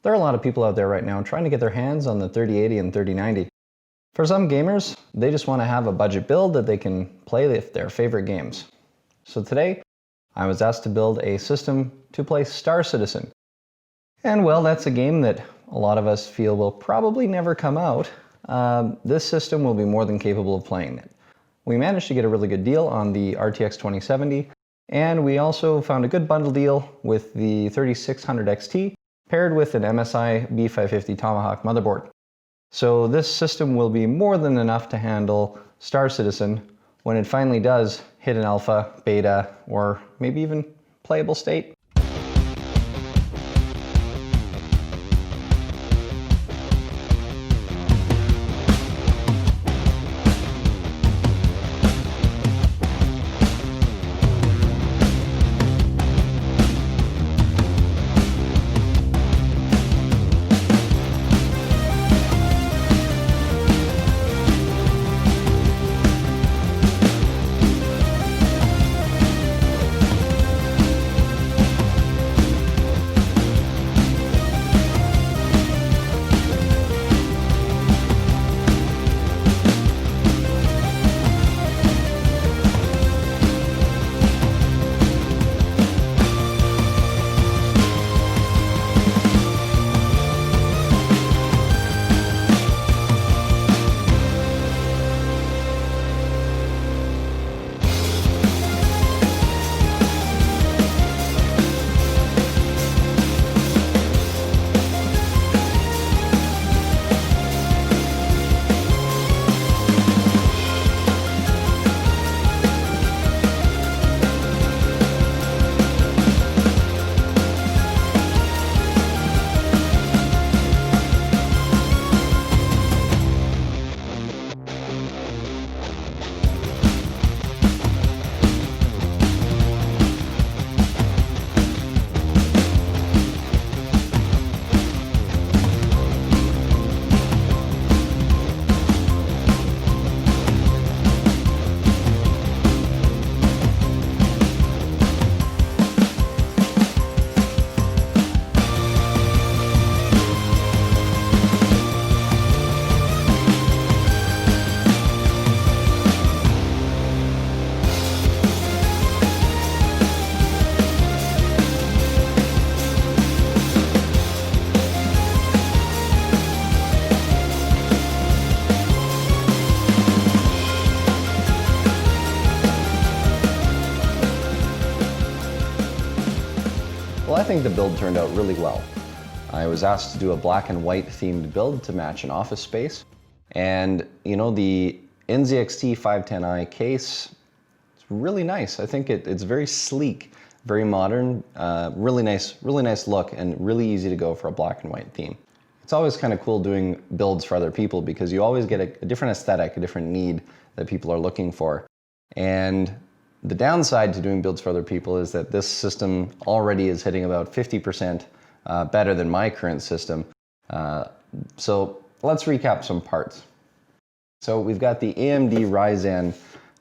There are a lot of people out there right now trying to get their hands on the 3080 and 3090. For some gamers, they just want to have a budget build that they can play their favorite games. So today, I was asked to build a system to play Star Citizen. And well, that's a game that a lot of us feel will probably never come out. This system will be more than capable of playing it. We managed to get a really good deal on the RTX 2070, and we also found a good bundle deal with the 3600XT paired with an MSI B550 Tomahawk motherboard. So this system will be more than enough to handle Star Citizen when it finally does hit an alpha, beta, or maybe even playable state. Well, I think the build turned out really well. I was asked to do a black and white themed build to match an office space. And you know, the NZXT 510i case, it's really nice. I think it's very sleek, very modern, really nice look, and really easy to go for a black and white theme. It's always kind of cool doing builds for other people because you always get a different aesthetic, a different need that people are looking for. And the downside to doing builds for other people is that this system already is hitting about 50% better than my current system. So let's recap some parts. So we've got the AMD Ryzen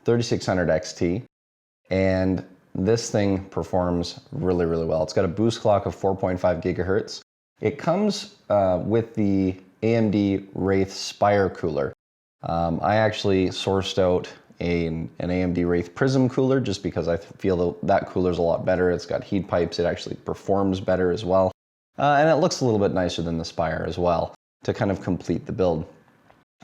3600XT, and this thing performs really, really well. It's got a boost clock of 4.5 gigahertz. It comes with the AMD Wraith Spire cooler. I actually sourced out an AMD Wraith Prism cooler just because I feel that cooler is a lot better. It's got heat pipes, it actually performs better as well. And it looks a little bit nicer than the Spire as well to kind of complete the build.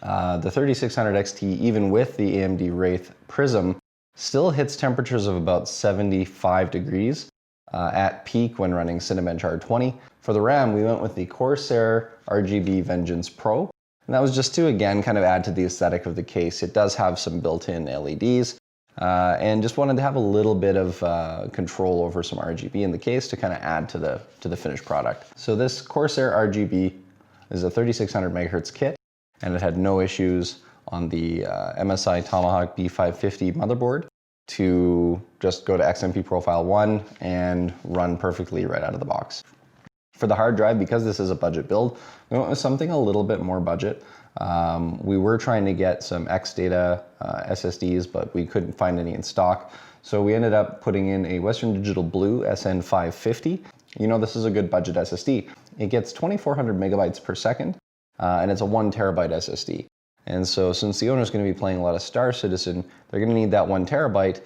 The 3600XT, even with the AMD Wraith Prism, still hits temperatures of about 75 degrees at peak when running Cinebench R20. For the RAM, we went with the Corsair Rgb Vengeance Pro. And that was just to, again, kind of add to the aesthetic of the case. It does have some built-in LEDs, and just wanted to have a little bit of control over some RGB in the case to kind of add to the finished product. So this Corsair Rgb is a 3600 megahertz kit, and it had no issues on the MSI Tomahawk B550 motherboard to just go to XMP Profile 1 and run perfectly right out of the box. For the hard drive, because this is a budget build, we went with something a little bit more budget. We were trying to get some X-Data SSDs, but we couldn't find any in stock. So we ended up putting in a Western Digital Blue SN550. You know, this is a good budget SSD. It gets 2400 megabytes per second, and it's a 1 terabyte SSD. And so since the owner is going to be playing a lot of Star Citizen, they're going to need that 1 terabyte,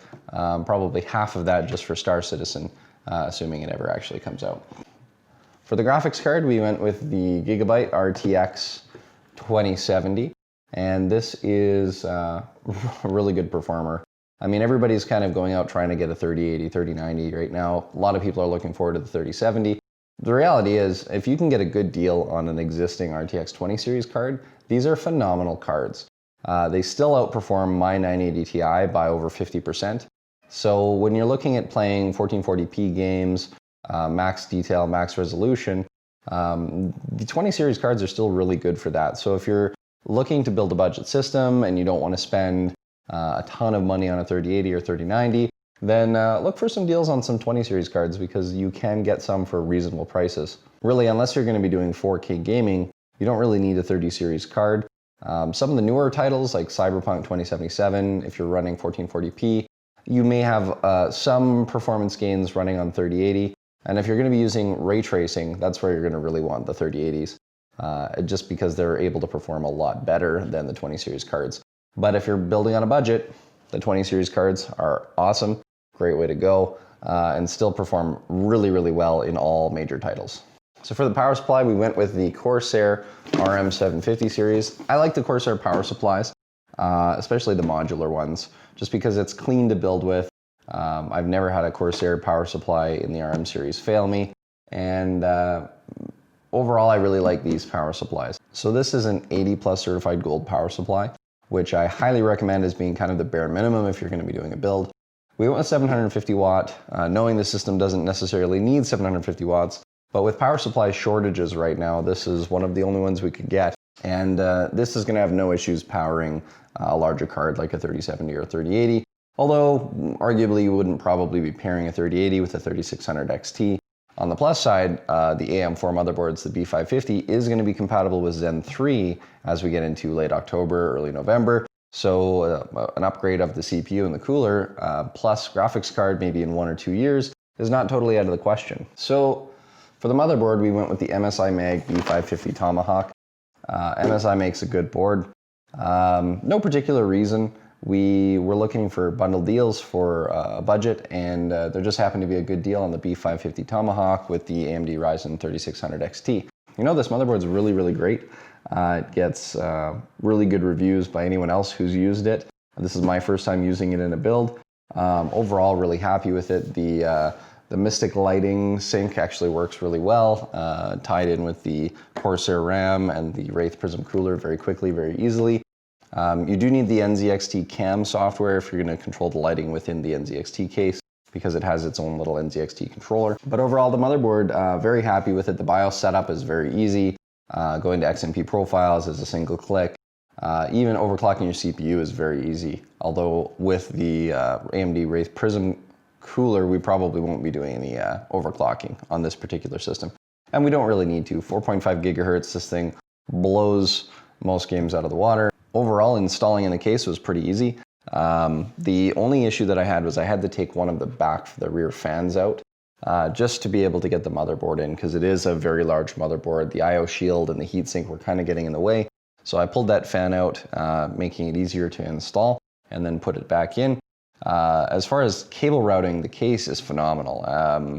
probably half of that just for Star Citizen, assuming it ever actually comes out. For the graphics card, we went with the Gigabyte Rtx 2070, and this is a really good performer. I mean, everybody's kind of going out trying to get a 3080, 3090 right now. A lot of people are looking forward to the 3070. The reality is, if you can get a good deal on an existing RTX 20 series card, these are phenomenal cards. They still outperform my 980 Ti by over 50%. So when you're looking at playing 1440p games, max detail, max resolution, the 20 series cards are still really good for that. So if you're looking to build a budget system and you don't want to spend a ton of money on a 3080 or 3090, then look for some deals on some 20 series cards because you can get some for reasonable prices. Really, unless you're going to be doing 4K gaming, you don't really need a 30 series card. Some of the newer titles like Cyberpunk 2077, if you're running 1440p, you may have some performance gains running on 3080. And if you're going to be using ray tracing, that's where you're going to really want the 3080s, just because they're able to perform a lot better than the 20 series cards. But if you're building on a budget, the 20 series cards are awesome, great way to go, and still perform really, really well in all major titles. So for the power supply, we went with the Corsair RM750 series. I like the Corsair power supplies, especially the modular ones, just because it's clean to build with. I've never had a Corsair power supply in the RM series fail me, and overall I really like these power supplies. So this is an 80 plus certified gold power supply, which I highly recommend as being kind of the bare minimum if you're going to be doing a build. We went with 750 watt, knowing the system doesn't necessarily need 750 watts, but with power supply shortages right now, this is one of the only ones we could get. And this is going to have no issues powering a larger card like a 3070 or a 3080. Although, arguably, you wouldn't probably be pairing a 3080 with a 3600XT. On the plus side, the AM4 motherboards, the B550, is going to be compatible with Zen 3 as we get into late October, early November. So an upgrade of the CPU and the cooler, plus graphics card maybe in 1 or 2 years, is not totally out of the question. So for the motherboard, we went with the MSI Mag B550 Tomahawk. MSI makes a good board. No particular reason. We were looking for bundle deals for a budget, and there just happened to be a good deal on the B550 Tomahawk with the AMD Ryzen 3600XT. You know, this motherboard's really, really great. It gets really good reviews by anyone else who's used it. This is my first time using it in a build. Overall, really happy with it. The Mystic lighting sync actually works really well, tied in with the Corsair RAM and the Wraith Prism cooler very quickly, very easily. You do need the NZXT cam software if you're going to control the lighting within the NZXT case, because it has its own little NZXT controller. But overall, the motherboard, very happy with it. The BIOS setup is very easy. Going to XMP profiles is a single click. Even overclocking your CPU is very easy. Although with the AMD Wraith Prism cooler, we probably won't be doing any overclocking on this particular system. And we don't really need to. 4.5 gigahertz, this thing blows most games out of the water. Overall, installing in the case was pretty easy. The only issue that I had was I had to take one of the rear fans out just to be able to get the motherboard in, because it is a very large motherboard. The IO shield and the heatsink were kind of getting in the way. So I pulled that fan out, making it easier to install, and then put it back in. As far as cable routing, the case is phenomenal.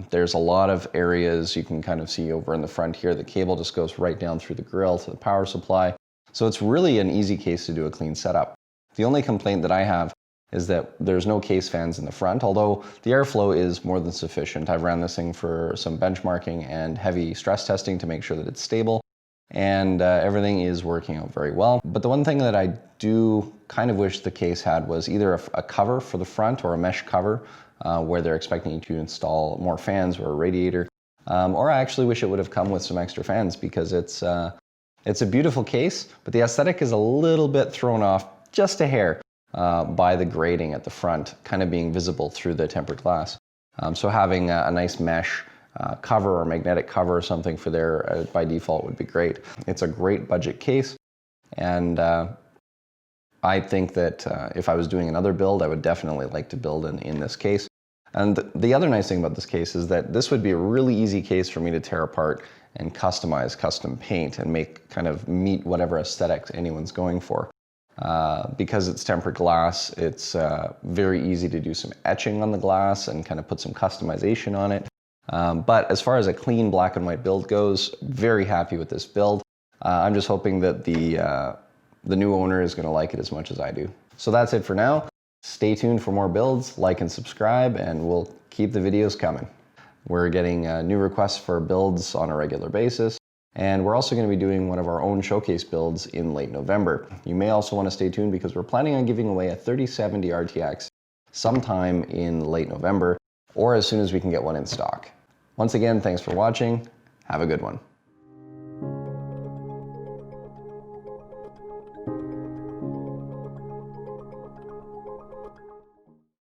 There's a lot of areas you can kind of see over in the front here. The cable just goes right down through the grill to the power supply. So it's really an easy case to do a clean setup. The only complaint that I have is that there's no case fans in the front, although the airflow is more than sufficient. I've ran this thing for some benchmarking and heavy stress testing to make sure that it's stable, and everything is working out very well. But the one thing that I do kind of wish the case had was either a cover for the front or a mesh cover where they're expecting you to install more fans or a radiator. Or I actually wish it would have come with some extra fans, because it's a beautiful case, but the aesthetic is a little bit thrown off, just a hair, by the grating at the front, kind of being visible through the tempered glass. So having a nice mesh cover or magnetic cover or something for there by default would be great. It's a great budget case, and I think that if I was doing another build, I would definitely like to build in this case. And the other nice thing about this case is that this would be a really easy case for me to tear apart and customize custom paint and make kind of meet whatever aesthetic anyone's going for. Because it's tempered glass, it's very easy to do some etching on the glass and kind of put some customization on it. But as far as a clean black and white build goes, very happy with this build. I'm just hoping that the new owner is going to like it as much as I do. So that's it for now. Stay tuned for more builds, like and subscribe, and we'll keep the videos coming. We're getting new requests for builds on a regular basis, and we're also going to be doing one of our own showcase builds in late November. You may also want to stay tuned because we're planning on giving away a 3070 RTX sometime in late November, or as soon as we can get one in stock. Once again, thanks for watching. Have a good one.